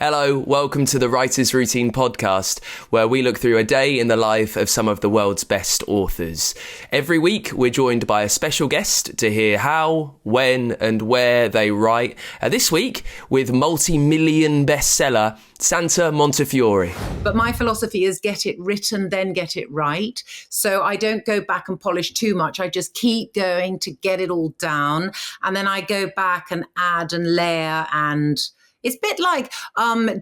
Hello, welcome to the Writer's Routine podcast, where we look through a day in the life of some of the world's best authors. Every week, we're joined by a special guest to hear how, when, and where they write. This week, with multi-million bestseller Santa Montefiore. But my philosophy is get it written, then get it right. So I don't go back and polish too much. I just keep going to get it all down. And then I go back and add and layer, and it's a bit like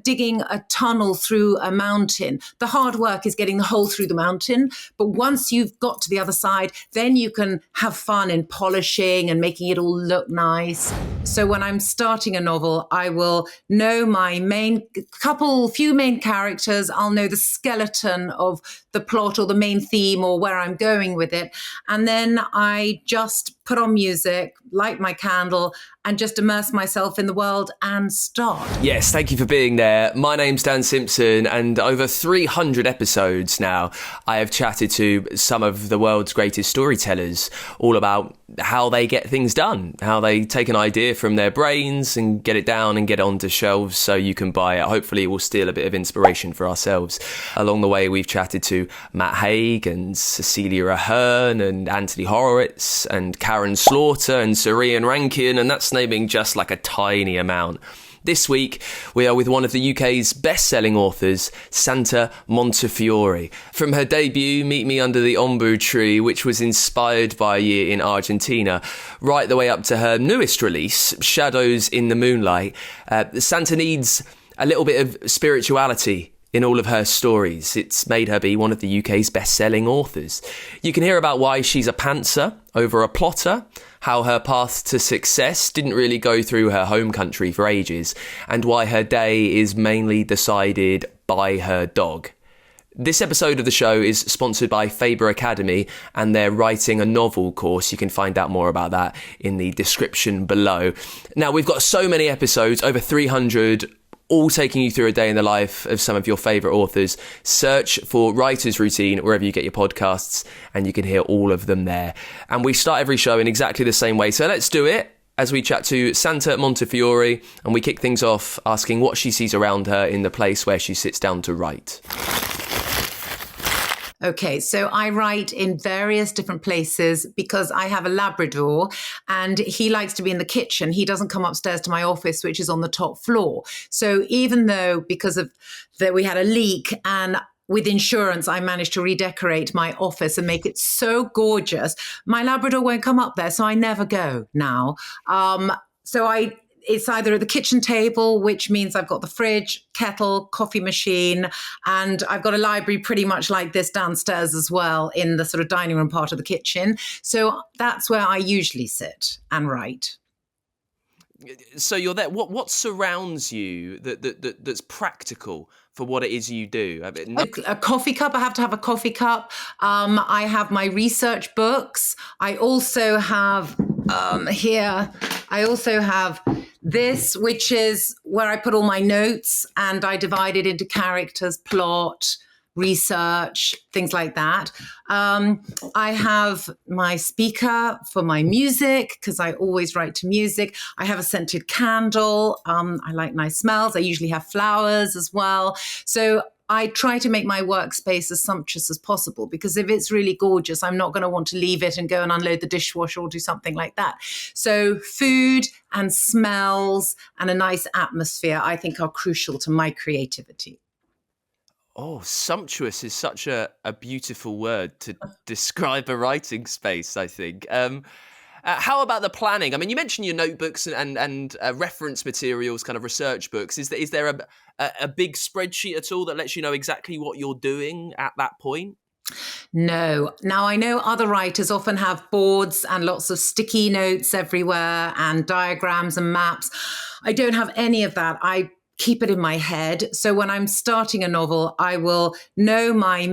digging a tunnel through a mountain. The hard work is getting the hole through the mountain. But once you've got to the other side, then you can have fun in polishing and making it all look nice. So when I'm starting a novel, I will know my few main characters. I'll know the skeleton of the plot or the main theme or where I'm going with it. And then I just put on music, light my candle, and just immerse myself in the world and start. Yes, thank you for being there. My name's Dan Simpson, and over 300 episodes now, I have chatted to some of the world's greatest storytellers, all about how they get things done, how they take an idea from their brains and get it down and get it onto shelves so you can buy it. Hopefully it will steal a bit of inspiration for ourselves. Along the way, we've chatted to Matt Haig and Cecilia Ahern and Anthony Horowitz and Karen Slaughter and Sarean Rankin, and that's naming just like a tiny amount. This week, we are with one of the UK's best-selling authors, Santa Montefiore. From her debut, Meet Me Under the Ombu Tree, which was inspired by a year in Argentina, right the way up to her newest release, Shadows in the Moonlight, Santa needs a little bit of spirituality in all of her stories. It's made her be one of the UK's best-selling authors. You can hear about why she's a pantser over a plotter, how her path to success didn't really go through her home country for ages, and why her day is mainly decided by her dog. This episode of the show is sponsored by Faber Academy and their Writing a Novel course. You can find out more about that in the description below. Now, we've got so many episodes, over 300, all taking you through a day in the life of some of your favourite authors. Search for Writer's Routine wherever you get your podcasts, and you can hear all of them there. And we start every show in exactly the same way. So let's do it as we chat to Santa Montefiore, and we kick things off asking what she sees around her in the place where she sits down to write. Okay, so I write in various different places because I have a Labrador and he likes to be in the kitchen. He doesn't come upstairs to my office, which is on the top floor. So even though because of that we had a leak and with insurance, I managed to redecorate my office and make it so gorgeous, my Labrador won't come up there. So I never go now. It's either at the kitchen table, which means I've got the fridge, kettle, coffee machine, and I've got a library pretty much like this downstairs as well in the sort of dining room part of the kitchen. So that's where I usually sit and write. So you're there. What surrounds you that's practical for what it is you do? A coffee cup. I have to have a coffee cup. I have my research books. I also have here. I also have this, which is where I put all my notes, and I divide it into characters, plot, research, things like that. I have my speaker for my music because I always write to music. I have a scented candle. I like nice smells. I usually have flowers as well. So I try to make my workspace as sumptuous as possible, because if it's really gorgeous, I'm not going to want to leave it and go and unload the dishwasher or do something like that. So food and smells and a nice atmosphere, I think, are crucial to my creativity. Oh, sumptuous is such a beautiful word to describe a writing space, I think. How about the planning? I mean, you mentioned your notebooks and reference materials, kind of research books. Is there a big spreadsheet at all that lets you know exactly what you're doing at that point? No. Now, I know other writers often have boards and lots of sticky notes everywhere and diagrams and maps. I don't have any of that. I keep it in my head. So when I'm starting a novel, I will know my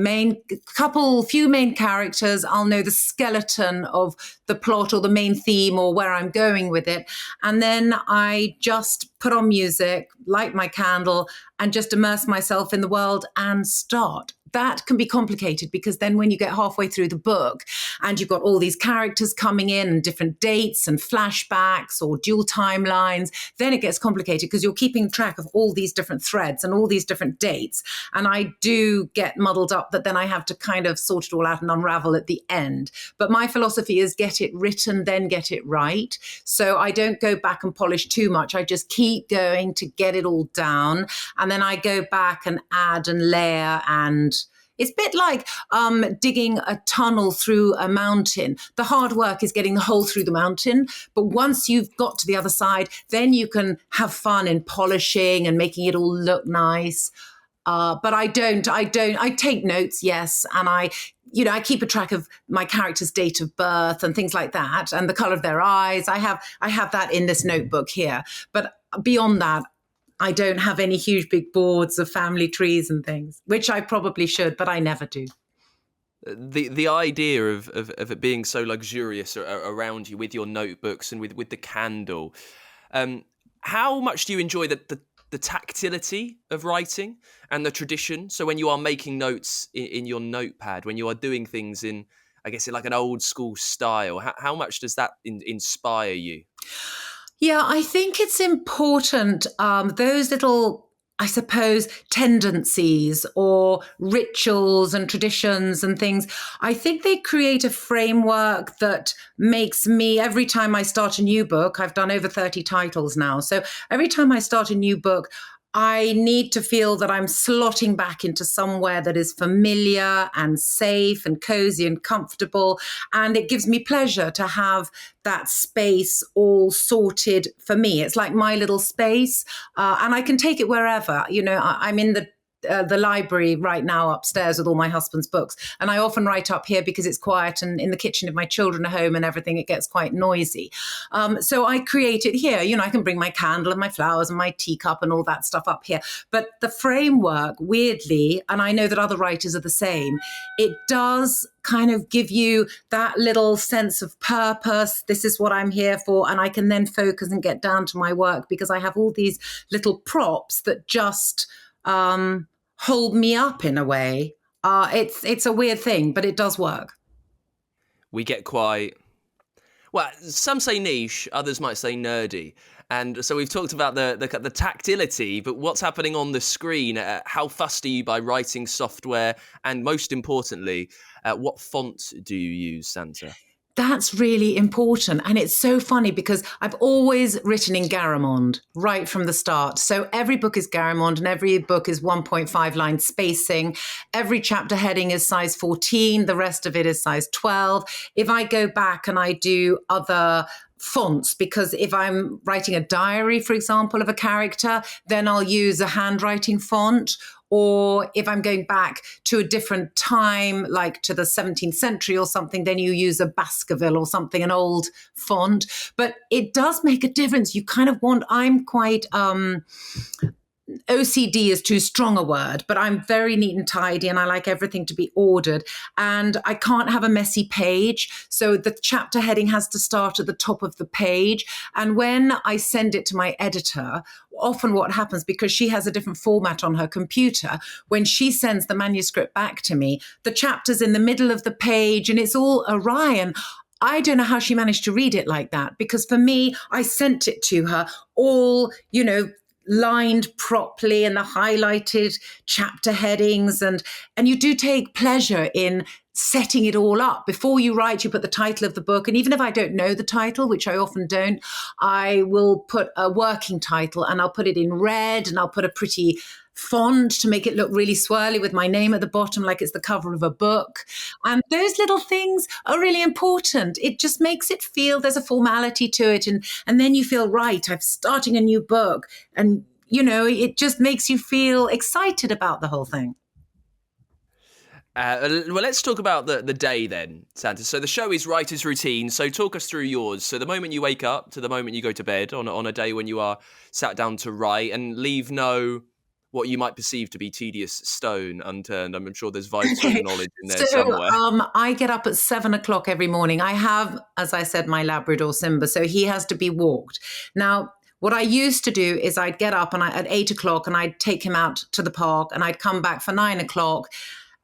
few main characters. I'll know the skeleton of the plot or the main theme or where I'm going with it. And then I just put on music, light my candle, and just immerse myself in the world and start. that can be complicated, because then when you get halfway through the book and you've got all these characters coming in and different dates and flashbacks or dual timelines, then it gets complicated because you're keeping track of all these different threads and all these different dates. And I do get muddled up that then I have to kind of sort it all out and unravel at the end. But my philosophy is get it written, then get it right. So I don't go back and polish too much. I just keep going to get it all down. And then I go back and add and layer, and it's a bit like digging a tunnel through a mountain. The hard work is getting the hole through the mountain. But once you've got to the other side, then you can have fun in polishing and making it all look nice. But I take notes, yes. And I keep a track of my character's date of birth and things like that, and the color of their eyes. I have that in this notebook here. But beyond that, I don't have any huge big boards of family trees and things, which I probably should, but I never do. The idea of it being so luxurious around you with your notebooks and with the candle, how much do you enjoy the tactility of writing and the tradition? So when you are making notes in your notepad, when you are doing things in, I guess, in like an old school style, how much does that inspire you? Yeah, I think it's important, those little, I suppose, tendencies or rituals and traditions and things. I think they create a framework that makes me, every time I start a new book, I've done over 30 titles now. So every time I start a new book, I need to feel that I'm slotting back into somewhere that is familiar and safe and cozy and comfortable. And it gives me pleasure to have that space all sorted for me. It's like my little space, and I can take it wherever. I'm in the library right now upstairs with all my husband's books. And I often write up here because it's quiet, and in the kitchen if my children are home and everything, it gets quite noisy. So I create it here. I can bring my candle and my flowers and my teacup and all that stuff up here. But the framework, weirdly, and I know that other writers are the same, it does kind of give you that little sense of purpose. This is what I'm here for. And I can then focus and get down to my work because I have all these little props that just hold me up in a way. It's a weird thing, but it does work. We get quite, well, some say niche, others might say nerdy. And so we've talked about the tactility, but what's happening on the screen? How fussed are you by writing software? And most importantly, what font do you use, Santa? That's really important. And it's so funny because I've always written in Garamond right from the start. So every book is Garamond and every book is 1.5 line spacing. Every chapter heading is size 14. The rest of it is size 12. If I go back and I do other fonts, because if I'm writing a diary, for example, of a character, then I'll use a handwriting font. Or if I'm going back to a different time, like to the 17th century or something, then you use a Baskerville or something, an old font. But it does make a difference. You kind of want, I'm quite, OCD is too strong a word, but I'm very neat and tidy and I like everything to be ordered. And I can't have a messy page. So the chapter heading has to start at the top of the page. And when I send it to my editor, often what happens, because she has a different format on her computer, when she sends the manuscript back to me, the chapter's in the middle of the page and it's all awry. And I don't know how she managed to read it like that, because for me, I sent it to her all, lined properly and the highlighted chapter headings. And you do take pleasure in setting it all up. Before you write, you put the title of the book. And even if I don't know the title, which I often don't, I will put a working title and I'll put it in red and I'll put a pretty font to make it look really swirly with my name at the bottom, like it's the cover of a book. And those little things are really important. It just makes it feel there's a formality to it. And then you feel, right, I'm starting a new book. And, it just makes you feel excited about the whole thing. Well, let's talk about the day then, Santa. So the show is writer's routine. So talk us through yours. So the moment you wake up to the moment you go to bed on a day when you are sat down to write, and leave what you might perceive to be tedious stone unturned. I'm sure there's vital knowledge in there somewhere. I get up at 7:00 every morning. I have, as I said, my Labrador Simba, so he has to be walked. Now, what I used to do is I'd get up and at 8:00 and I'd take him out to the park and I'd come back for 9:00.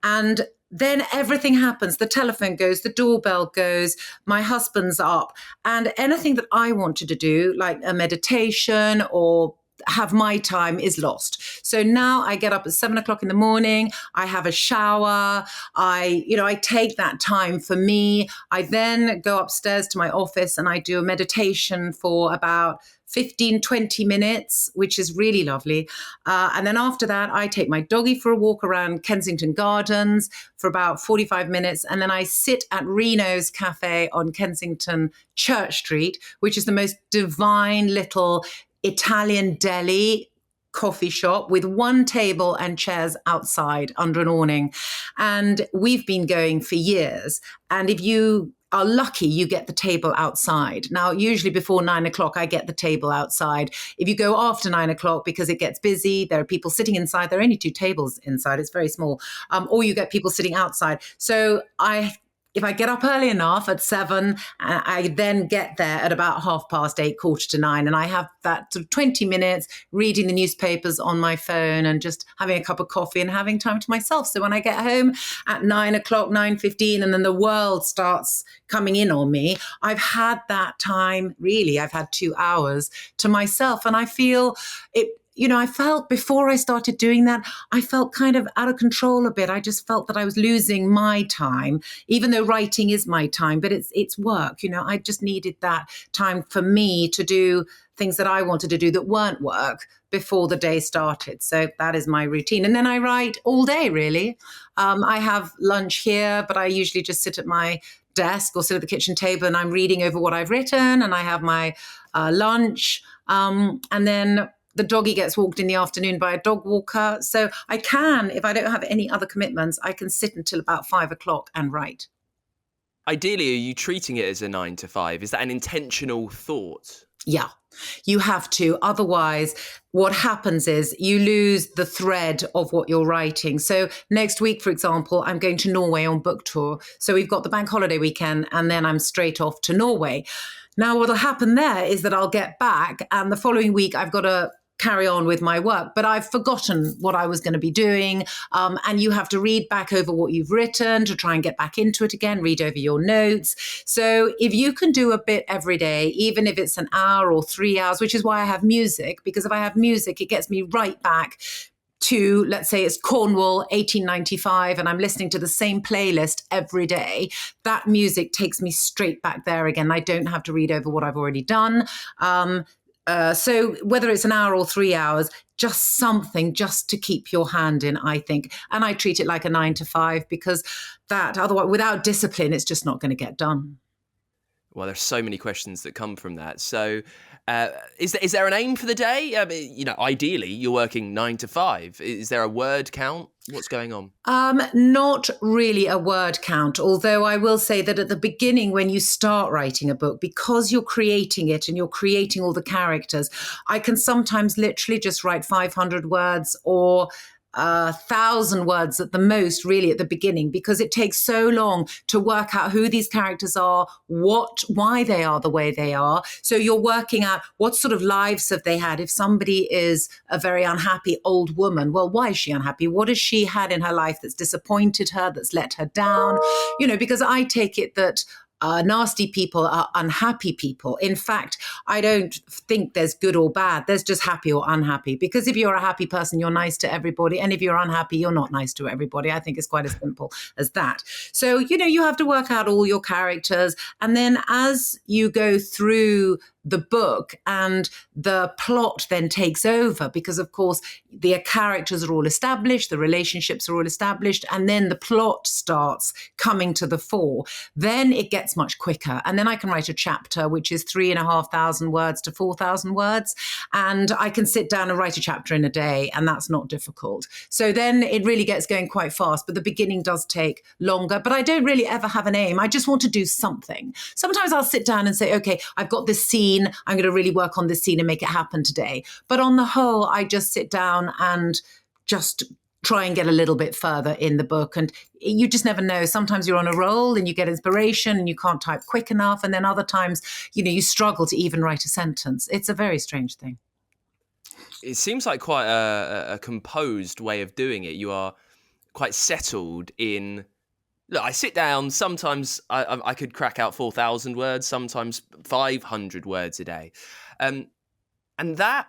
And then everything happens. The telephone goes, the doorbell goes, my husband's up. And anything that I wanted to do, like a meditation or have my time, is lost. So now I get up at 7 o'clock in the morning. I have a shower. I take that time for me. I then go upstairs to my office and I do a meditation for about 15, 20 minutes, which is really lovely. And then after that, I take my doggy for a walk around Kensington Gardens for about 45 minutes. And then I sit at Reno's Cafe on Kensington Church Street, which is the most divine little Italian deli coffee shop with one table and chairs outside under an awning. And we've been going for years. And if you are lucky, you get the table outside. Now, usually before 9 o'clock, I get the table outside. If you go after 9 o'clock, because it gets busy, there are people sitting inside. There are only 2 tables inside. It's very small. Or you get people sitting outside. So if I get up early enough at 7, I then get there at about 8:30, 8:45, and I have that sort of 20 minutes reading the newspapers on my phone and just having a cup of coffee and having time to myself. So when I get home at 9 o'clock, 9:15, and then the world starts coming in on me, I've had that time, really, I've had 2 hours to myself. And I feel it. I felt before I started doing that, I felt kind of out of control a bit. I just felt that I was losing my time, even though writing is my time, but it's work. I just needed that time for me to do things that I wanted to do that weren't work before the day started. So that is my routine. And then I write all day, really. I have lunch here, but I usually just sit at my desk or sit at the kitchen table and I'm reading over what I've written, and I have my lunch. And then the doggy gets walked in the afternoon by a dog walker. So I can, if I don't have any other commitments, I can sit until about 5 o'clock and write. Ideally, are you treating it as a 9 to 5? Is that an intentional thought? Yeah, you have to. Otherwise, what happens is you lose the thread of what you're writing. So next week, for example, I'm going to Norway on book tour. So we've got the bank holiday weekend and then I'm straight off to Norway. Now, what'll happen there is that I'll get back and the following week I've got to carry on with my work, but I've forgotten what I was going to be doing. And you have to read back over what you've written to try and get back into it again, read over your notes. So if you can do a bit every day, even if it's an hour or 3 hours, which is why I have music, because if I have music, it gets me right back to, let's say it's Cornwall, 1895, and I'm listening to the same playlist every day. That music takes me straight back there again. I don't have to read over what I've already done. So whether it's an hour or 3 hours, just something just to keep your hand in, I think. And I treat it like a 9 to 5 because that otherwise, without discipline, it's just not going to get done. Well, there's so many questions that come from that. So is there an aim for the day? I mean, ideally, you're working 9 to 5. Is there a word count? What's going on? Not really a word count, although I will say that at the beginning, when you start writing a book, because you're creating it and you're creating all the characters, I can sometimes literally just write 500 words or 1,000 words at the most, really, at the beginning, because it takes so long to work out who these characters are, why they are the way they are. So you're working out what sort of lives have they had. If somebody is a very unhappy old woman, well, why is she unhappy? What has she had in her life that's disappointed her, that's let her down? Because I take it that nasty people are unhappy people. In fact, I don't think there's good or bad. There's just happy or unhappy. Because if you're a happy person, you're nice to everybody. And if you're unhappy, you're not nice to everybody. I think it's quite as simple as that. So, you have to work out all your characters. And then as you go through the book and the plot then takes over, because of course the characters are all established, the relationships are all established, and then the plot starts coming to the fore, then it gets much quicker. And then I can write a chapter which is 3,500 words to 4,000 words, and I can sit down and write a chapter in a day, and that's not difficult. So then it really gets going quite fast, but the beginning does take longer. But I don't really ever have an aim. I just want to do something. Sometimes I'll sit down and say, okay, I've got this scene, I'm going to really work on this scene and make it happen today. But on the whole, I just sit down and just try and get a little bit further in the book. And you just never know. Sometimes you're on a roll and you get inspiration and you can't type quick enough. And then other times, you struggle to even write a sentence. It's a very strange thing. It seems like quite a composed way of doing it. You are quite settled in. Look, I sit down. Sometimes I could crack out 4,000 words. Sometimes 500 words a day, and that,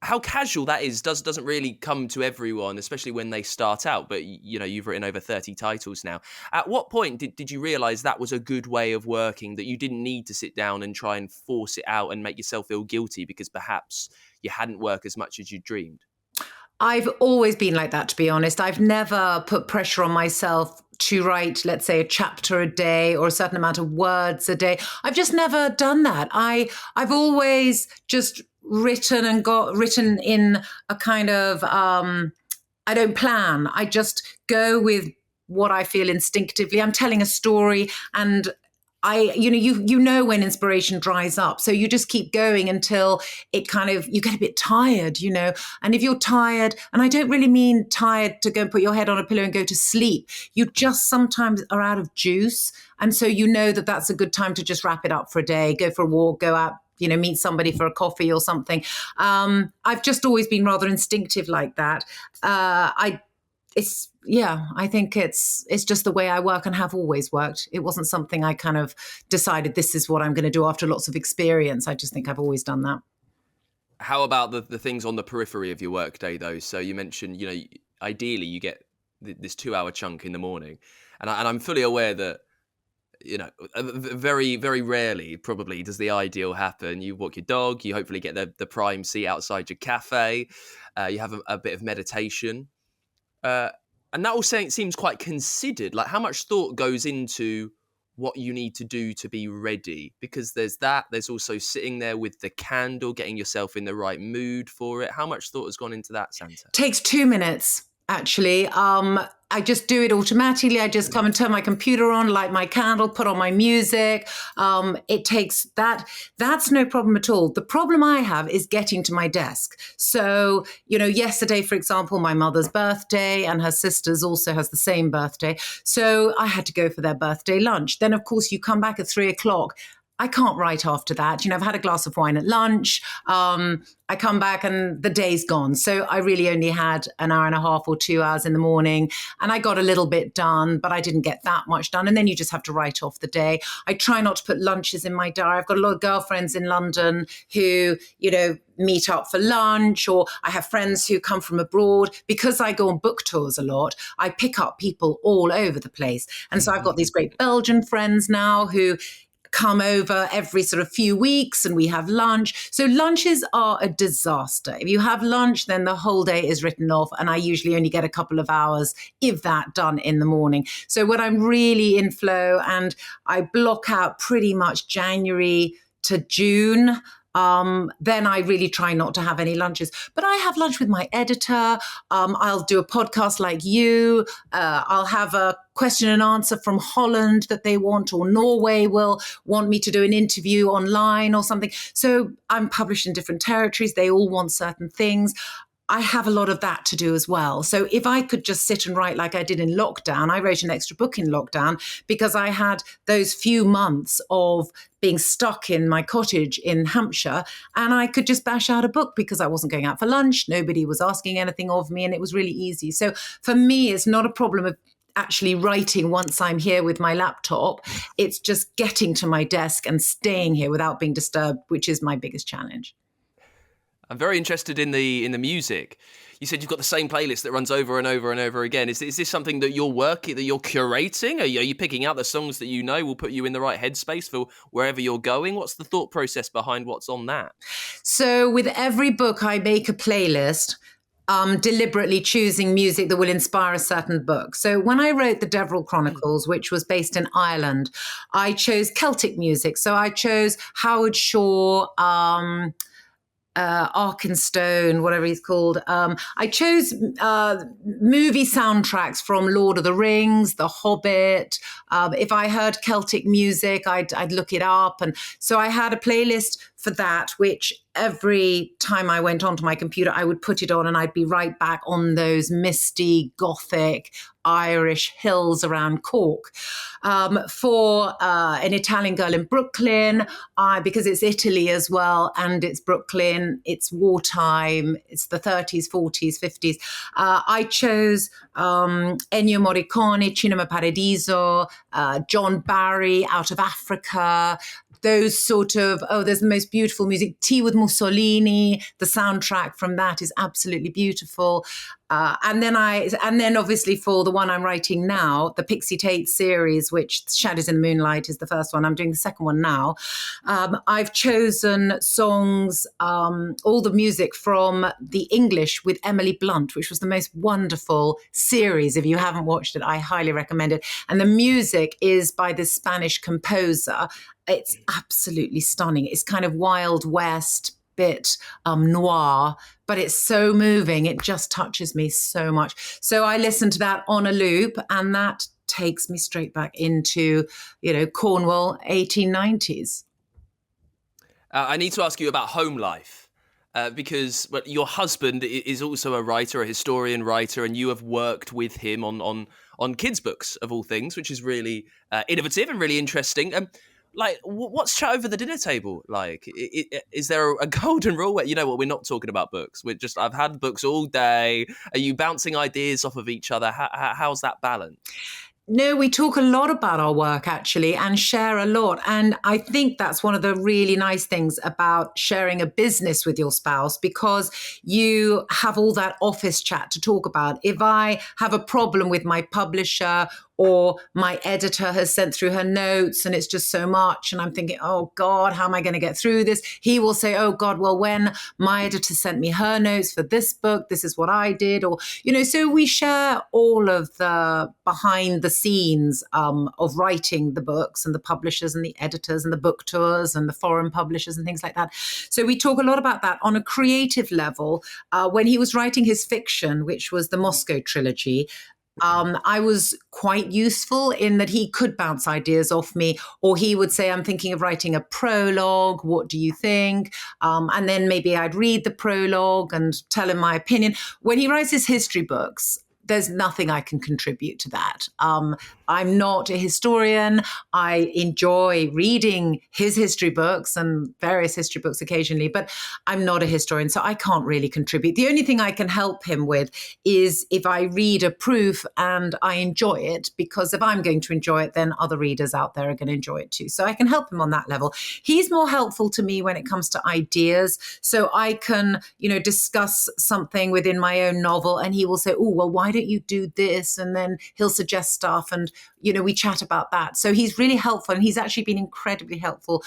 how casual that is doesn't really come to everyone, especially when they start out. But you've written over 30 titles now. At what point did you realize that was a good way of working, that you didn't need to sit down and try and force it out and make yourself feel guilty because perhaps you hadn't worked as much as you dreamed? I've always been like that, to be honest. I've never put pressure on myself to write, let's say, a chapter a day or a certain amount of words a day. I've just never done that. I've always just written in a kind of, I don't plan. I just go with what I feel instinctively. I'm telling a story, and you know when inspiration dries up, so you just keep going until it kind of, you get a bit tired, and if you're tired, and I don't really mean tired to go and put your head on a pillow and go to sleep, you just sometimes are out of juice, and so that's a good time to just wrap it up for a day, go for a walk, go out, meet somebody for a coffee or something. I've just always been rather instinctive like that. I think it's just the way I work and have always worked. It wasn't something I kind of decided this is what I'm going to do after lots of experience. I just think I've always done that. How about the things on the periphery of your workday, though? So you mentioned, ideally you get this 2-hour chunk in the morning, and I'm fully aware that, very, very rarely probably does the ideal happen. You walk your dog, you hopefully get the prime seat outside your cafe, you have a bit of meditation. And that all seems quite considered. Like, how much thought goes into what you need to do to be ready? Because there's also sitting there with the candle, getting yourself in the right mood for it. How much thought has gone into that, Santa? Takes 2 minutes, actually. I just do it automatically. I just come and turn my computer on, light my candle, put on my music. It takes that. That's no problem at all. The problem I have is getting to my desk. So, yesterday, for example, my mother's birthday, and her sister's also has the same birthday. So I had to go for their birthday lunch. Then, of course, you come back at 3:00. I can't write after that. I've had a glass of wine at lunch. I come back and the day's gone. So I really only had an hour and a half or 2 hours in the morning, and I got a little bit done, but I didn't get that much done. And then you just have to write off the day. I try not to put lunches in my diary. I've got a lot of girlfriends in London who, meet up for lunch, or I have friends who come from abroad. Because I go on book tours a lot, I pick up people all over the place. And so I've got these great Belgian friends now who come over every sort of few weeks, and we have lunch. So lunches are a disaster. If you have lunch, then the whole day is written off, and I usually only get a couple of hours, if that, done in the morning. So when I'm really in flow, and I block out pretty much January to June, then I really try not to have any lunches. But I have lunch with my editor. I'll do a podcast like you. I'll have a question and answer from Holland that they want, or Norway will want me to do an interview online or something. So I'm published in different territories. They all want certain things. I have a lot of that to do as well. So if I could just sit and write like I did in lockdown, I wrote an extra book in lockdown because I had those few months of being stuck in my cottage in Hampshire, and I could just bash out a book because I wasn't going out for lunch. Nobody was asking anything of me, and it was really easy. So for me, it's not a problem of actually writing once I'm here with my laptop. It's just getting to my desk and staying here without being disturbed, which is my biggest challenge. I'm very interested in the music. You said you've got the same playlist that runs over and over and over again. Is this something that you're curating? Are you picking out the songs that will put you in the right headspace for wherever you're going? What's the thought process behind what's on that? So with every book, I make a playlist, deliberately choosing music that will inspire a certain book. So when I wrote the Deverill Chronicles, which was based in Ireland, I chose Celtic music. So I chose Howard Shore, Arkenstone, whatever he's called. I chose movie soundtracks from Lord of the Rings, The Hobbit. If I heard Celtic music, I'd look it up. And so I had a playlist for that, which every time I went onto my computer, I would put it on and I'd be right back on those misty, Gothic, Irish hills around Cork. For an Italian girl in Brooklyn, because it's Italy as well, and it's Brooklyn, it's wartime, it's the 30s, 40s, 50s. I chose Ennio Morricone, Cinema Paradiso, John Barry, Out of Africa, those sort of, there's the most beautiful music. Tea with Mussolini, the soundtrack from that is absolutely beautiful. And then obviously for the one I'm writing now, the Pixie Tate series, which Shadows in the Moonlight is the first one. I'm doing the second one now. I've chosen songs, all the music from the English with Emily Blunt, which was the most wonderful series. If you haven't watched it, I highly recommend it. And the music is by this Spanish composer. It's absolutely stunning. It's kind of Wild West, bit noir, but it's so moving. It just touches me so much. So I listen to that on a loop, and that takes me straight back into, Cornwall, 1890s. I need to ask you about home life. Because your husband is also a writer, a historian writer, and you have worked with him on kids' books, of all things, which is really innovative and really interesting. What's chat over the dinner table like? Is there a golden rule where, we're not talking about books? I've had books all day. Are you bouncing ideas off of each other? How's that balance? No, we talk a lot about our work, actually, and share a lot. And I think that's one of the really nice things about sharing a business with your spouse, because you have all that office chat to talk about. If I have a problem with my publisher, or my editor has sent through her notes and it's just so much, and I'm thinking, oh God, how am I going to get through this? He will say, oh God, well, when my editor sent me her notes for this book, this is what I did. Or, so we share all of the behind the scenes of writing the books, and the publishers and the editors and the book tours and the foreign publishers and things like that. So we talk a lot about that on a creative level. When he was writing his fiction, which was the Moscow trilogy, I was quite useful in that he could bounce ideas off me, or he would say, I'm thinking of writing a prologue. What do you think? And then maybe I'd read the prologue and tell him my opinion. When he writes his history books, there's nothing I can contribute to that. I'm not a historian. I enjoy reading his history books and various history books occasionally, but I'm not a historian, so I can't really contribute. The only thing I can help him with is if I read a proof and I enjoy it, because if I'm going to enjoy it, then other readers out there are going to enjoy it too. So I can help him on that level. He's more helpful to me when it comes to ideas. So I can, discuss something within my own novel, and he will say, oh, well, why don't you do this? And then he'll suggest stuff, and we chat about that. So he's really helpful, and he's actually been incredibly helpful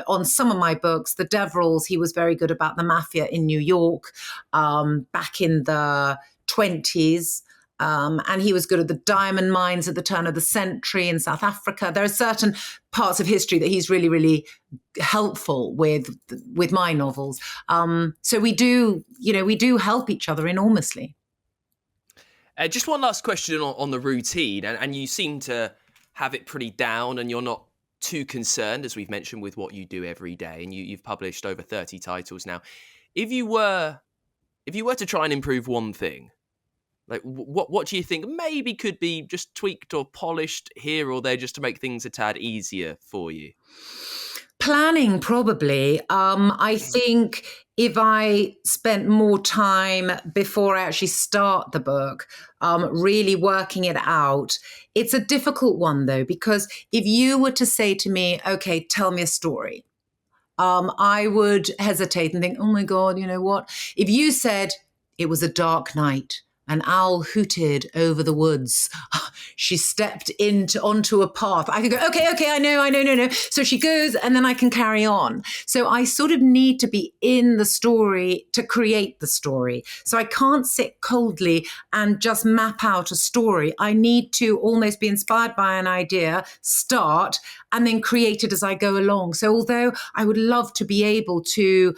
on some of my books. The Deverills, he was very good about the mafia in New York back in the 20s. And he was good at the diamond mines at the turn of the century in South Africa. There are certain parts of history that he's really, really helpful with my novels. So we do help each other enormously. Just one last question on the routine, and you seem to have it pretty down, and you're not too concerned, as we've mentioned, with what you do every day, and you've published over 30 titles now. If you were to try and improve one thing, like what do you think maybe could be just tweaked or polished here or there, just to make things a tad easier for you? Planning, probably. I think if I spent more time before I actually start the book, really working it out. It's a difficult one, though, because if you were to say to me, okay, tell me a story, I would hesitate and think, oh my God, you know what? If you said it was a dark night, an owl hooted over the woods, she stepped onto a path, I could go, okay, I know. No. So she goes, and then I can carry on. So I sort of need to be in the story to create the story. So I can't sit coldly and just map out a story. I need to almost be inspired by an idea, start, and then create it as I go along. So although I would love to be able to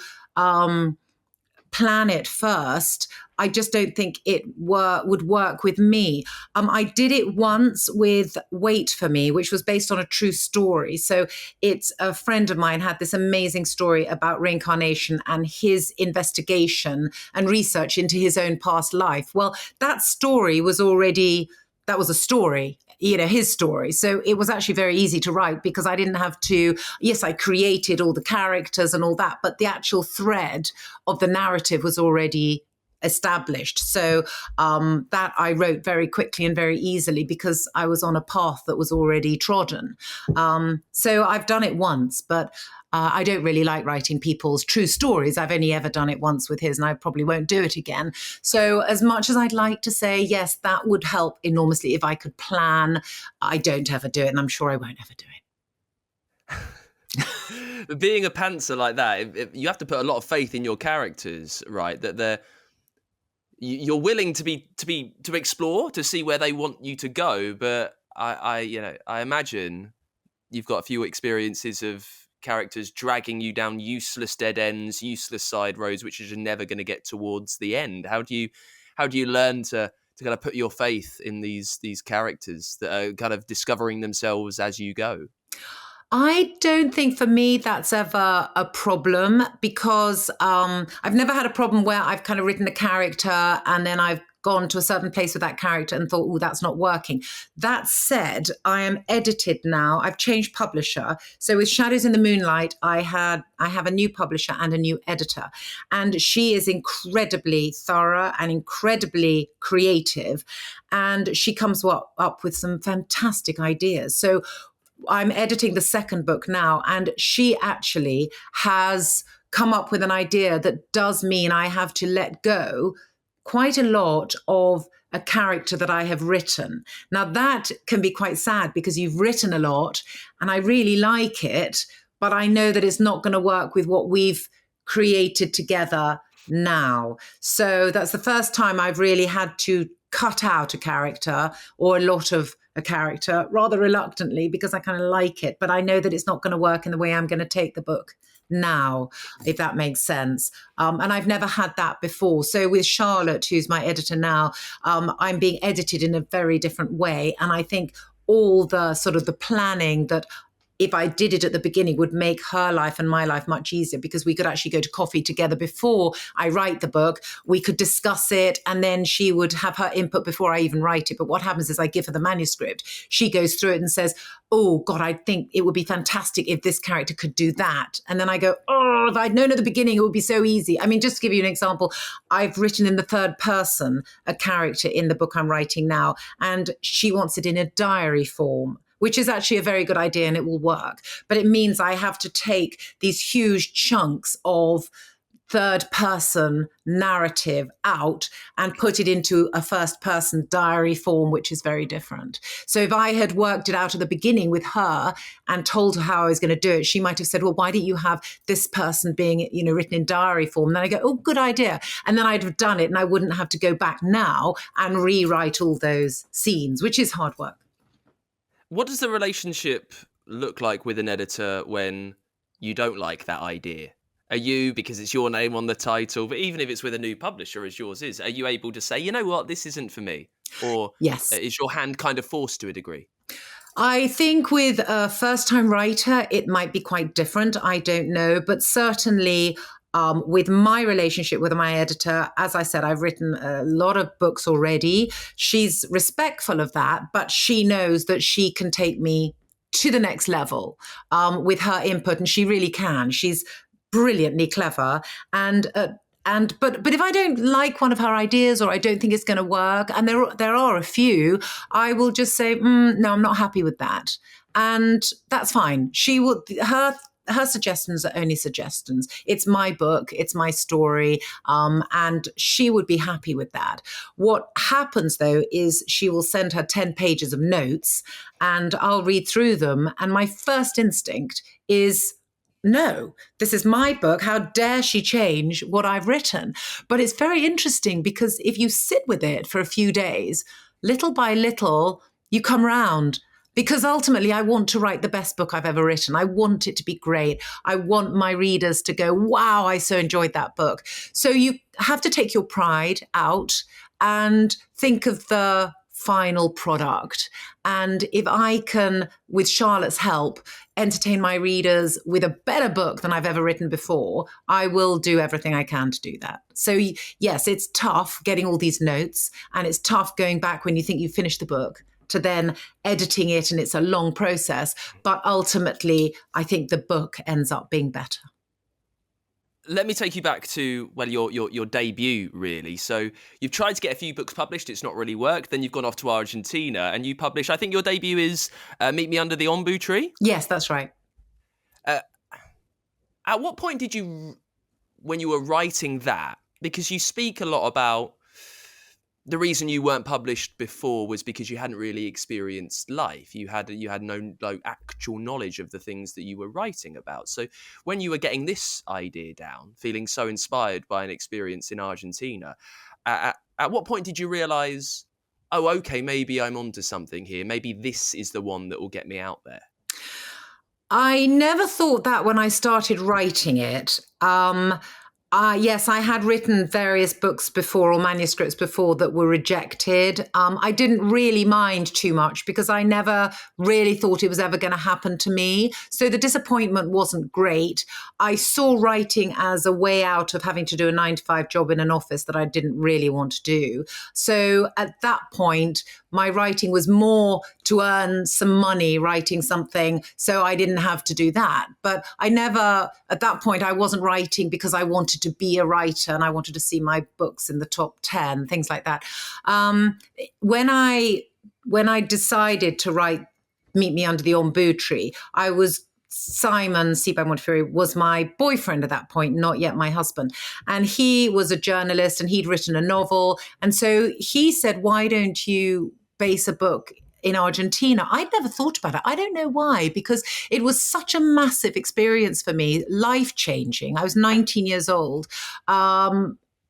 plan it first, I just don't think it would work with me. I did it once with Wait for Me, which was based on a true story. So it's a friend of mine had this amazing story about reincarnation and his investigation and research into his own past life. Well, that story was already, that was a story, his story. So it was actually very easy to write because I didn't have to, yes, I created all the characters and all that, but the actual thread of the narrative was already established. So that I wrote very quickly and very easily because I was on a path that was already trodden. So I've done it once, but I don't really like writing people's true stories. I've only ever done it once with his, and I probably won't do it again. So as much as I'd like to say, yes, that would help enormously if I could plan, I don't ever do it, and I'm sure I won't ever do it. Being a pantser like that, you have to put a lot of faith in your characters, right? That you're willing to explore, to see where they want you to go. But I imagine you've got a few experiences of characters dragging you down useless dead ends, useless side roads, which are never going to get towards the end. How do you learn to kind of put your faith in these characters that are kind of discovering themselves as you go? I don't think for me that's ever a problem because I've never had a problem where I've kind of written a character and then I've gone to a certain place with that character and thought, oh, that's not working. That said, I am edited now. I've changed publisher. So with Shadows in the Moonlight, I have a new publisher and a new editor. And she is incredibly thorough and incredibly creative. And she comes up with some fantastic ideas. So I'm editing the second book now, and she actually has come up with an idea that does mean I have to let go quite a lot of a character that I have written. Now, that can be quite sad because you've written a lot and I really like it, but I know that it's not going to work with what we've created together now. So that's the first time I've really had to cut out a character or a lot of a character rather reluctantly because I kind of like it, but I know that it's not going to work in the way I'm going to take the book now, if that makes sense. And I've never had that before. So with Charlotte, who's my editor now, I'm being edited in a very different way. And I think all the sort of the planning that if I did it at the beginning would make her life and my life much easier because we could actually go to coffee together before I write the book. We could discuss it and then she would have her input before I even write it. But what happens is I give her the manuscript. She goes through it and says, oh God, I think it would be fantastic if this character could do that. And then I go, oh, if I'd known at the beginning, it would be so easy. I mean, just to give you an example, I've written in the third person a character in the book I'm writing now, and she wants it in a diary form, which is actually a very good idea and it will work. But it means I have to take these huge chunks of third person narrative out and put it into a first person diary form, which is very different. So if I had worked it out at the beginning with her and told her how I was going to do it, she might have said, well, why don't you have this person being, written in diary form? And then I go, oh, good idea. And then I'd have done it and I wouldn't have to go back now and rewrite all those scenes, which is hard work. What does the relationship look like with an editor when you don't like that idea? Are you, because it's your name on the title, but even if it's with a new publisher as yours is, are you able to say, you know what, this isn't for me? Or yes, is your hand kind of forced to a degree? I think with a first-time writer, it might be quite different. I don't know, but certainly with my relationship with my editor, as I said, I've written a lot of books already. She's respectful of that, but she knows that she can take me to the next level with her input, and she really can. She's brilliantly clever, but if I don't like one of her ideas or I don't think it's going to work, and there are a few, I will just say, no, I'm not happy with that, and that's fine. She will her suggestions are only suggestions. It's my book, it's my story, and she would be happy with that. What happens, though, is she will send her 10 pages of notes, and I'll read through them, and my first instinct is, no, this is my book. How dare she change what I've written? But it's very interesting because if you sit with it for a few days, little by little, you come round. Because ultimately, I want to write the best book I've ever written. I want it to be great. I want my readers to go, wow, I so enjoyed that book. So you have to take your pride out and think of the final product. And if I can, with Charlotte's help, entertain my readers with a better book than I've ever written before, I will do everything I can to do that. So yes, it's tough getting all these notes, and it's tough going back when you think you've finished the book to then editing it, and it's a long process. But ultimately, I think the book ends up being better. Let me take you back to, well, your debut, really. So you've tried to get a few books published. It's not really worked. Then you've gone off to Argentina and you publish, I think your debut is Meet Me Under the Ombu Tree? Yes, that's right. At what point did you, when you were writing that, because you speak a lot about the reason you weren't published before was because you hadn't really experienced life. You had no actual knowledge of the things that you were writing about. So when you were getting this idea down, feeling so inspired by an experience in Argentina, at what point did you realise, oh, okay, maybe I'm onto something here. Maybe this is the one that will get me out there? I never thought that when I started writing it. Yes, I had written various books before, or manuscripts before, that were rejected. I didn't really mind too much because I never really thought it was ever going to happen to me. So the disappointment wasn't great. I saw writing as a way out of having to do a 9-to-5 job in an office that I didn't really want to do. So at that point, my writing was more to earn some money writing something, so I didn't have to do that. But I never, at that point, I wasn't writing because I wanted to be a writer and I wanted to see my books in the top 10, things like that. When I decided to write Meet Me Under the Ombu Tree, Santa Montefiore was my boyfriend at that point, not yet my husband. And he was a journalist and he'd written a novel. And so he said, why don't you base a book in Argentina? I'd never thought about it. I don't know why, because it was such a massive experience for me, life-changing. I was 19 years old.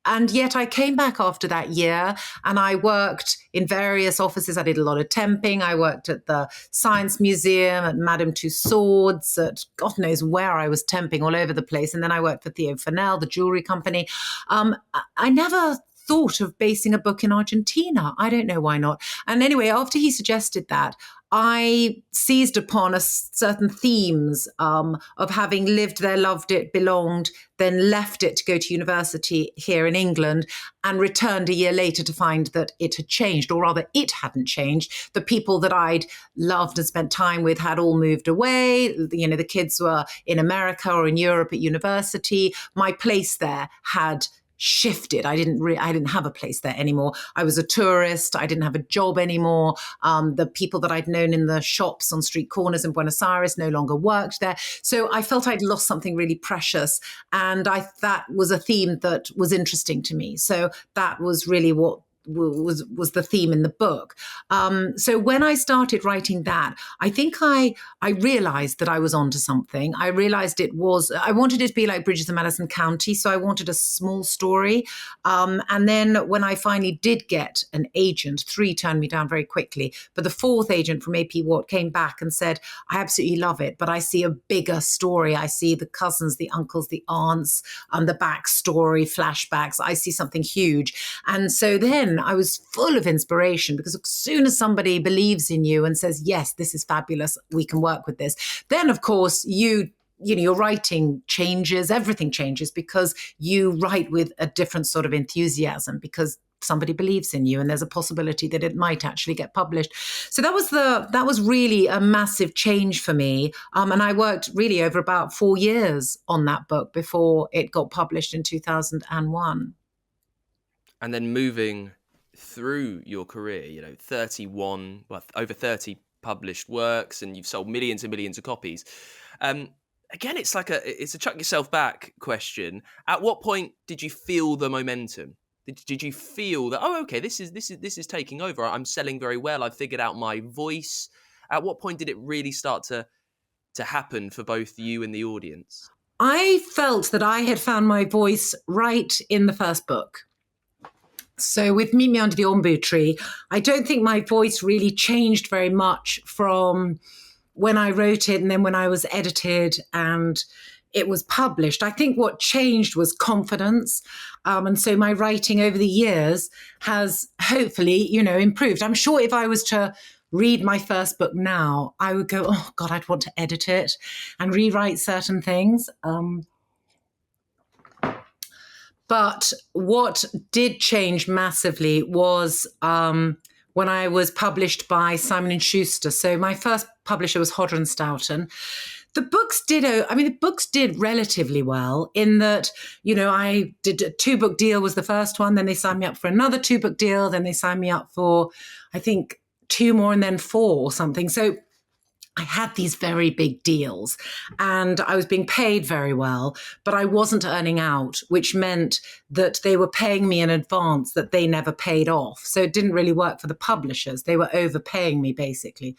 And yet I came back after that year and I worked in various offices. I did a lot of temping. I worked at the Science Museum, at Madame Tussauds, at God knows where I was temping all over the place. And then I worked for Theo Furnell, the jewelry company. I never thought of basing a book in Argentina. I don't know why not. And anyway, after he suggested that, I seized upon certain themes of having lived there, loved it, belonged, then left it to go to university here in England and returned a year later to find that it had changed, or rather it hadn't changed. The people that I'd loved and spent time with had all moved away. You know, the kids were in America or in Europe at university. My place there had shifted. I didn't have a place there anymore. I was a tourist. I didn't have a job anymore. The people that I'd known in the shops on street corners in Buenos Aires no longer worked there. So I felt I'd lost something really precious. And that was a theme that was interesting to me. So that was really what was the theme in the book. So when I started writing that, I think I realized that I was onto something. I realized I wanted it to be like Bridges of Madison County. So I wanted a small story. And then when I finally did get an agent, 3 turned me down very quickly. But the 4th agent from AP Watt came back and said, I absolutely love it, but I see a bigger story. I see the cousins, the uncles, the aunts, the backstory, flashbacks. I see something huge. And so then I was full of inspiration, because as soon as somebody believes in you and says, yes, this is fabulous, we can work with this, then of course your writing changes, everything changes, because you write with a different sort of enthusiasm, because somebody believes in you and there's a possibility that it might actually get published. So that was really a massive change for me. And I worked really over about 4 years on that book before it got published in 2001. And then moving through your career, 31, over 30 published works, and you've sold millions and millions of copies. Again, it's a chuck yourself back question. At what point did you feel the momentum? Did you feel that, oh, okay, this is taking over. I'm selling very well. I've figured out my voice. At what point did it really start to happen for both you and the audience? I felt that I had found my voice right in the first book. So with Meet Me Under the Ombu Tree, I don't think my voice really changed very much from when I wrote it and then when I was edited and it was published. I think what changed was confidence. And so my writing over the years has hopefully, improved. I'm sure if I was to read my first book now, I would go, oh God, I'd want to edit it and rewrite certain things. But what did change massively was when I was published by Simon & Schuster. So my first publisher was Hodder and Stoughton. The books did relatively well in that, I did a 2-book deal was the first one. Then they signed me up for another 2-book deal. Then they signed me up for, I think, 2 more and then 4 or something. So I had these very big deals and I was being paid very well, but I wasn't earning out, which meant that they were paying me in advance that they never paid off. So it didn't really work for the publishers. They were overpaying me, basically.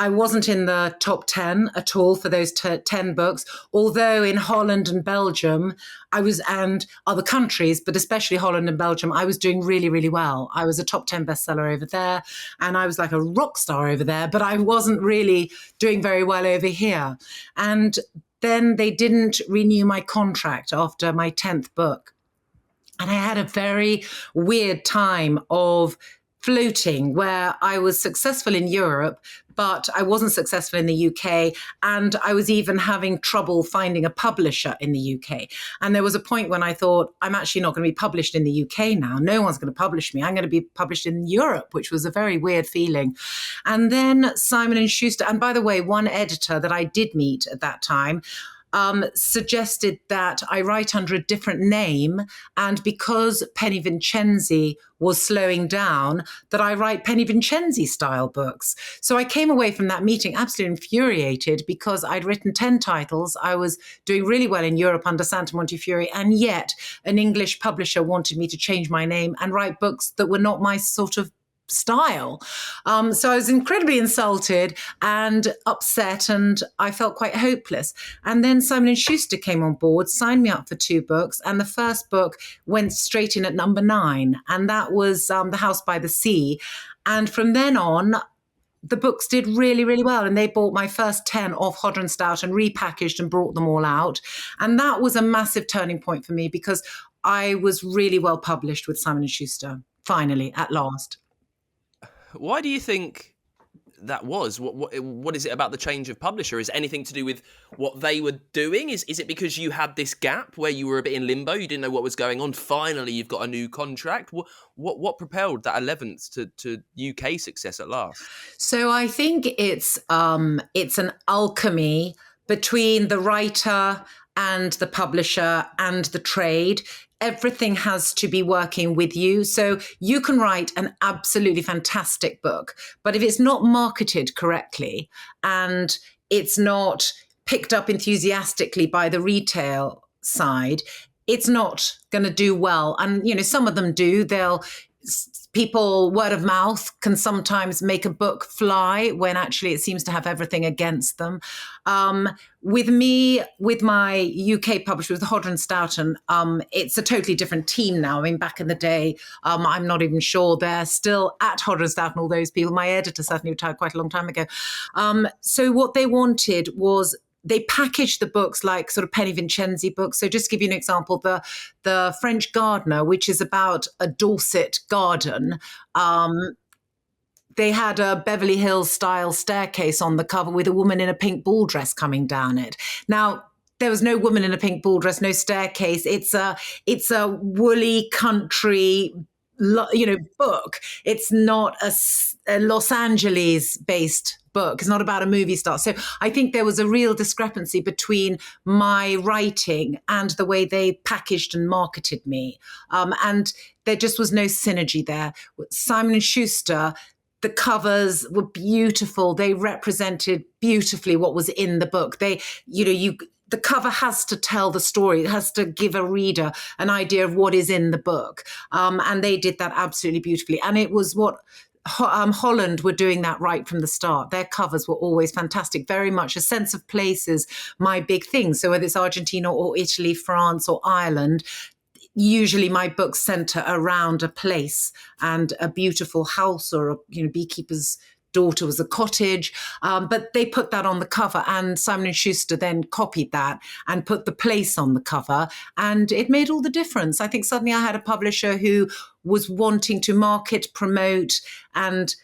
I wasn't in the top 10 at all for those 10 books, although in Holland and Belgium, and other countries, but especially Holland and Belgium, I was doing really, really well. I was a top 10 bestseller over there, and I was like a rock star over there, but I wasn't really doing very well over here. And then they didn't renew my contract after my 10th book. And I had a very weird time of floating where I was successful in Europe, but I wasn't successful in the UK. And I was even having trouble finding a publisher in the UK. And there was a point when I thought, I'm actually not going to be published in the UK now. No one's going to publish me. I'm going to be published in Europe, which was a very weird feeling. And then Simon & Schuster, and by the way, one editor that I did meet at that time, suggested that I write under a different name, and because Penny Vincenzi was slowing down, that I write Penny Vincenzi style books. So I came away from that meeting absolutely infuriated because I'd written 10 titles. I was doing really well in Europe under Santa Montefiore, and yet an English publisher wanted me to change my name and write books that were not my sort of style. So I was incredibly insulted and upset, and I felt quite hopeless. And then Simon & Schuster came on board, signed me up for 2 books, and the first book went straight in at number 9, and that was The House by the Sea. And from then on, the books did really, really well, and they bought my first 10 off Hodder and Stout and repackaged and brought them all out. And that was a massive turning point for me because I was really well published with Simon & Schuster, finally, at last. Why do you think that was? What is it about the change of publisher? Is it anything to do with what they were doing? Is it because you had this gap where you were a bit in limbo, you didn't know what was going on? Finally, you've got a new contract. What propelled that 11th to UK success at last? So I think it's an alchemy between the writer and the publisher and the trade. Everything has to be working with you. So you can write an absolutely fantastic book, but if it's not marketed correctly and it's not picked up enthusiastically by the retail side, it's not going to do well. And, some of them do. People, word of mouth can sometimes make a book fly when actually it seems to have everything against them. With me, with my UK publisher, with Hodder and Stoughton, it's a totally different team now. I mean, back in the day, I'm not even sure they're still at Hodder and Stoughton, all those people. My editor certainly retired quite a long time ago. So what they wanted was, they packaged the books like sort of Penny Vincenzi books. So just to give you an example, the French Gardener, which is about a Dorset garden, they had a Beverly Hills style staircase on the cover with a woman in a pink ball dress coming down it. Now, there was no woman in a pink ball dress, no staircase. It's a woolly country book. It's not a Los Angeles based book. It's not about a movie star. So I think there was a real discrepancy between my writing and the way they packaged and marketed me. And there just was no synergy there. Simon & Schuster, the covers were beautiful. They represented beautifully what was in the book. The cover has to tell the story. It has to give a reader an idea of what is in the book. And they did that absolutely beautifully. And it was what Holland were doing that right from the start. Their covers were always fantastic. Very much a sense of place is my big thing. So whether it's Argentina or Italy, France or Ireland, usually my books center around a place and a beautiful house, or a beekeeper's daughter was a cottage, but they put that on the cover, and Simon & Schuster then copied that and put the place on the cover, and it made all the difference. I think suddenly I had a publisher who was wanting to market, promote, and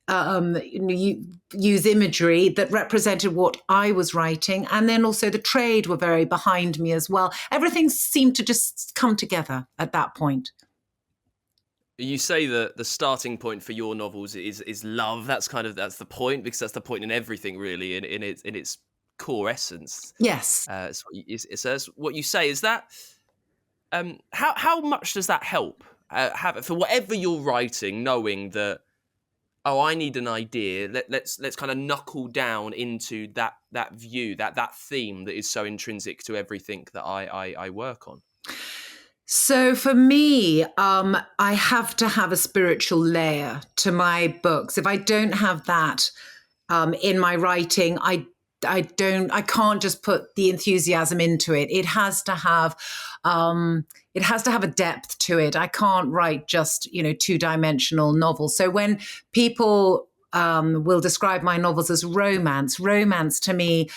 use imagery that represented what I was writing. And then also the trade were very behind me as well. Everything seemed to just come together at that point. You say that the starting point for your novels is love. That's the point, because that's the point in everything, really, in its core essence. Yes. It's what you say. Is that how much does that help? Have for whatever you're writing, knowing that, oh, I need an idea. Let's kind of knuckle down into that view, that theme that is so intrinsic to everything that I work on. So for me, I have to have a spiritual layer to my books. If I don't have that in my writing, I can't just put the enthusiasm into it. It has to have a depth to it. I can't write just, two-dimensional novels. So when people will describe my novels as romance to me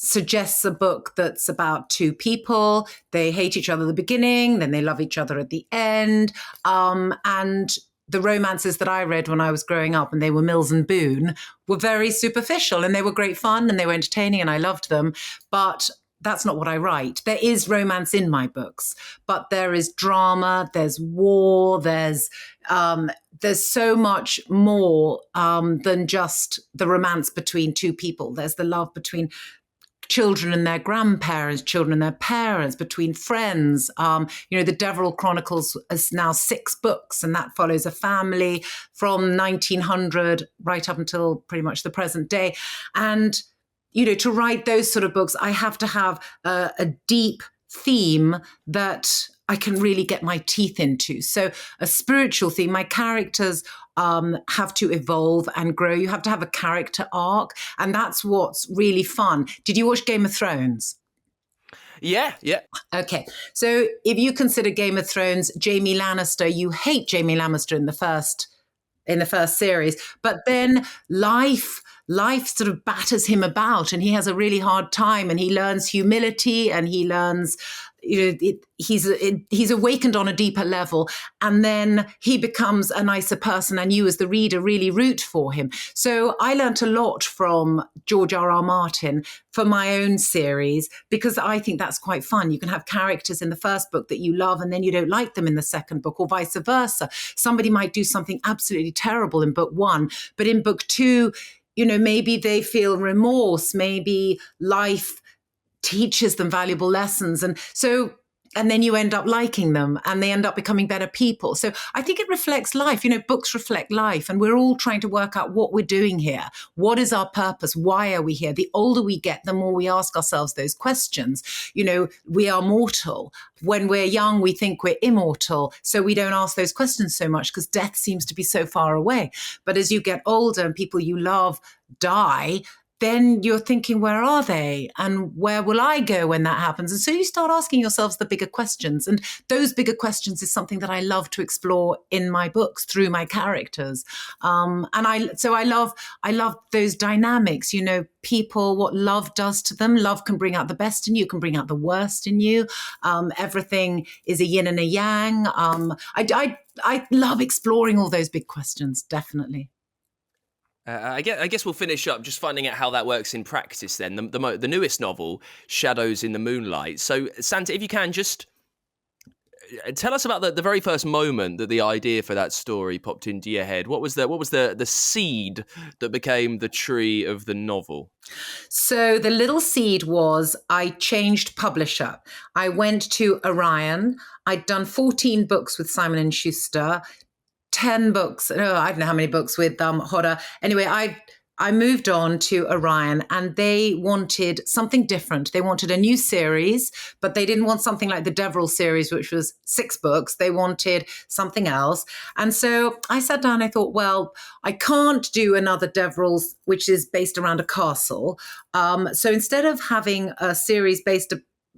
suggests a book that's about two people. They hate each other at the beginning, then they love each other at the end. And the romances that I read when I was growing up, and they were Mills and Boon, were very superficial, and they were great fun, and they were entertaining, and I loved them. But that's not what I write. There is romance in my books, but there is drama, there's war, there's so much more than just the romance between two people. There's the love between children and their grandparents, children and their parents, between friends. The Deverill Chronicles is now 6 books, and that follows a family from 1900 right up until pretty much the present day. And, to write those sort of books, I have to have a deep theme that I can really get my teeth into. So a spiritual theme, my characters have to evolve and grow. You have to have a character arc, and that's what's really fun. Did you watch Game of Thrones? Yeah. Okay. So if you consider Game of Thrones, Jaime Lannister, you hate Jaime Lannister in the first series, but then life sort of batters him about, and he has a really hard time, and he learns humility, and he learns, he's awakened on a deeper level, and then he becomes a nicer person, and you as the reader really root for him. So I learnt a lot from George R.R. Martin for my own series, because I think that's quite fun. You can have characters in the first book that you love, and then you don't like them in the second book, or vice versa. Somebody might do something absolutely terrible in book 1, but in book 2, maybe they feel remorse, maybe life teaches them valuable lessons. And then you end up liking them, and they end up becoming better people. So I think it reflects life. Books reflect life, and we're all trying to work out what we're doing here. What is our purpose? Why are we here? The older we get, the more we ask ourselves those questions. We are mortal. When we're young, we think we're immortal. So we don't ask those questions so much, because death seems to be so far away. But as you get older and people you love die, then you're thinking, where are they? And where will I go when that happens? And so you start asking yourselves the bigger questions. And those bigger questions is something that I love to explore in my books through my characters. I love those dynamics, people, what love does to them. Love can bring out the best in you, can bring out the worst in you. Everything is a yin and a yang. I love exploring all those big questions, definitely. I guess we'll finish up just finding out how that works in practice then. The newest novel, Shadows in the Moonlight. So, Santa, if you can, just tell us about the very first moment that the idea for that story popped into your head. What was the seed that became the tree of the novel? So the little seed was, I changed publisher. I went to Orion. I'd done 14 books with Simon & Schuster, 10 books. Oh, I don't know how many books with Hodder. Anyway, I moved on to Orion, and they wanted something different. They wanted a new series, but they didn't want something like the Deverill series, which was 6 books. They wanted something else. And so I sat down, I thought, well, I can't do another Deverill's, which is based around a castle. So instead of having a series based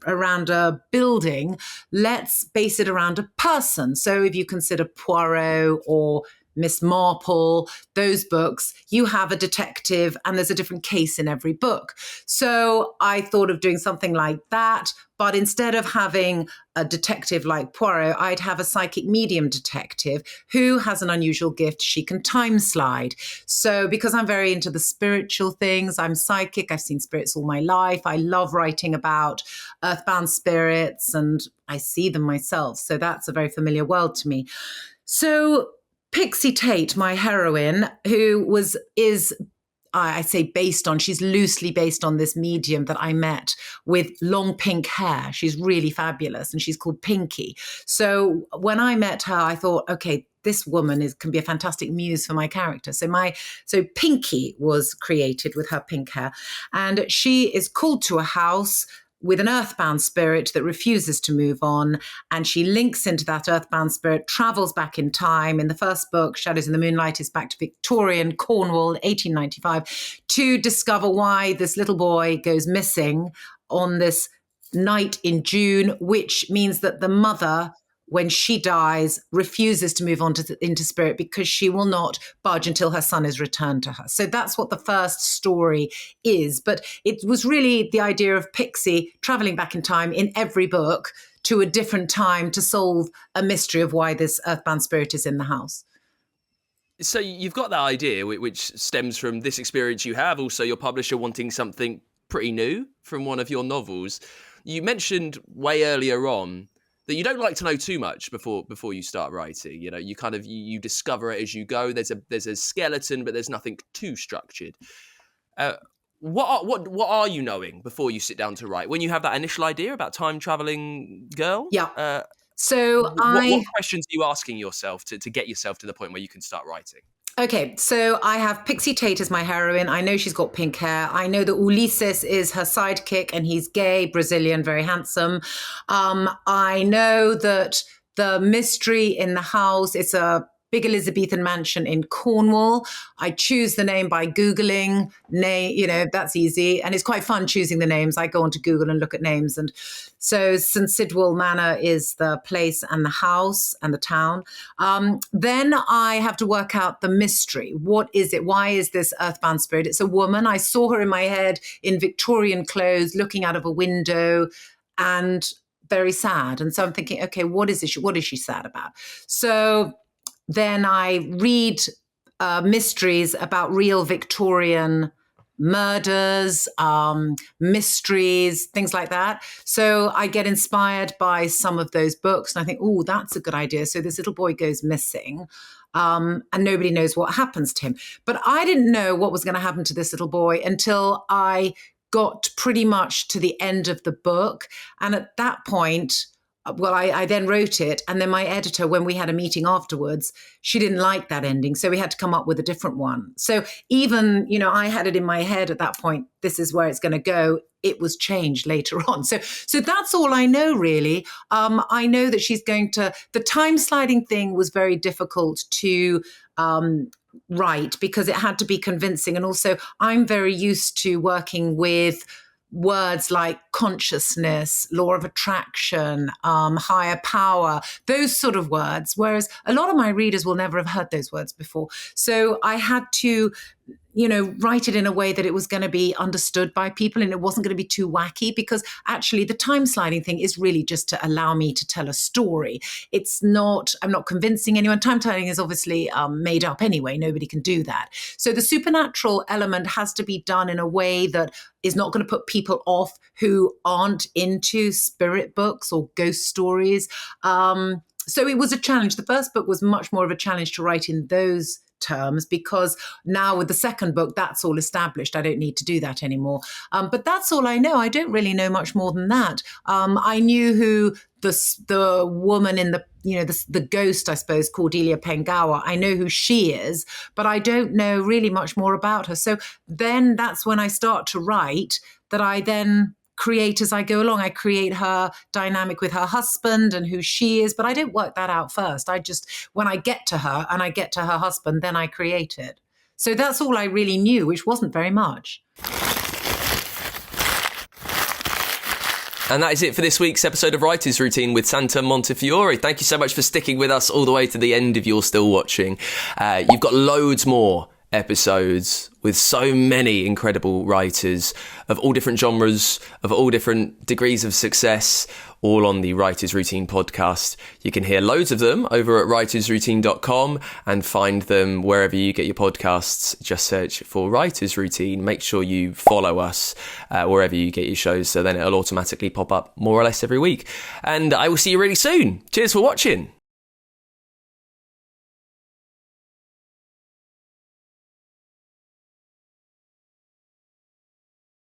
around a building, let's base it around a person. So if you consider Poirot or Miss Marple, those books, you have a detective and there's a different case in every book. So I thought of doing something like that, but instead of having a detective like Poirot, I'd have a psychic medium detective who has an unusual gift. She can time slide. So because I'm very into the spiritual things, I'm psychic, I've seen spirits all my life. I love writing about earthbound spirits and I see them myself. So that's a very familiar world to me. So Pixie Tate, my heroine, I say based on, she's loosely based on this medium that I met with long pink hair. She's really fabulous and she's called Pinky. So when I met her, I thought, okay, this woman can be a fantastic muse for my character. So Pinky was created with her pink hair, and she is called to a house with an earthbound spirit that refuses to move on. And she links into that earthbound spirit, travels back in time. In the first book, Shadows in the Moonlight, is back to Victorian Cornwall, 1895, to discover why this little boy goes missing on this night in June, which means that the mother, when she dies, refuses to move on into spirit because she will not budge until her son is returned to her. So that's what the first story is. But it was really the idea of Pixie traveling back in time in every book to a different time to solve a mystery of why this earthbound spirit is in the house. So you've got that idea, which stems from this experience you have, also your publisher wanting something pretty new from one of your novels. You mentioned way earlier on that you don't like to know too much before you start writing. You know, you kind of you discover it as you go. There's a skeleton, but there's nothing too structured. What are you knowing before you sit down to write? When you have that initial idea about time traveling girl, Yeah. What questions are you asking yourself to get yourself to the point where you can start writing? Okay, so I have Pixie Tate as my heroine. I know she's got pink hair. I know that Ulysses is her sidekick and he's gay, Brazilian, very handsome. I know that the mystery in the house, it's a big Elizabethan mansion in Cornwall. I choose the name by Googling name, that's easy. And it's quite fun choosing the names. I go onto Google and look at names. And so St. Sidwell Manor is the place and the house and the town. Then I have to work out the mystery. What is it? Why is this earthbound spirit? It's a woman. I saw her in my head in Victorian clothes, looking out of a window and very sad. And so I'm thinking, okay, what is she sad about? So then I read mysteries about real Victorian murders, mysteries, things like that. So I get inspired by some of those books and I think, oh, that's a good idea. So this little boy goes missing and nobody knows what happens to him. But I didn't know what was going to happen to this little boy until I got pretty much to the end of the book. And at that point, I then wrote it, and then my editor, when we had a meeting afterwards, she didn't like that ending, so we had to come up with a different one. So even, I had it in my head at that point, this is where it's going to go. It was changed later on. So that's all I know, really. I know that she's going to, the time sliding thing was very difficult to write because it had to be convincing. And also I'm very used to working with words like consciousness, law of attraction, higher power, those sort of words, whereas a lot of my readers will never have heard those words before. So I had to, write it in a way that it was going to be understood by people and it wasn't going to be too wacky, because actually the time sliding thing is really just to allow me to tell a story. I'm not convincing anyone. Time sliding is obviously made up anyway. Nobody can do that. So the supernatural element has to be done in a way that is not going to put people off who aren't into spirit books or ghost stories. So it was a challenge. The first book was much more of a challenge to write in those terms, because now with the second book, that's all established. I don't need to do that anymore. But that's all I know. I don't really know much more than that. I knew who the woman in the ghost, I suppose, Cordelia Pengawa. I know who she is, but I don't know really much more about her. So then that's when I start to write, that I then create as I go along. I create her dynamic with her husband and who she is, but I don't work that out first. When I get to her and I get to her husband, then I create it. So that's all I really knew, which wasn't very much. And that is it for this week's episode of Writer's Routine with Santa Montefiore. Thank you so much for sticking with us all the way to the end if you're still watching. You've got loads more episodes with so many incredible writers of all different genres, of all different degrees of success, all on the Writer's Routine podcast. You can hear loads of them over at writersroutine.com and find them wherever you get your podcasts. Just search for Writer's Routine. Make sure you follow us wherever you get your shows, so then it'll automatically pop up more or less every week. And I will see you really soon. Cheers for watching.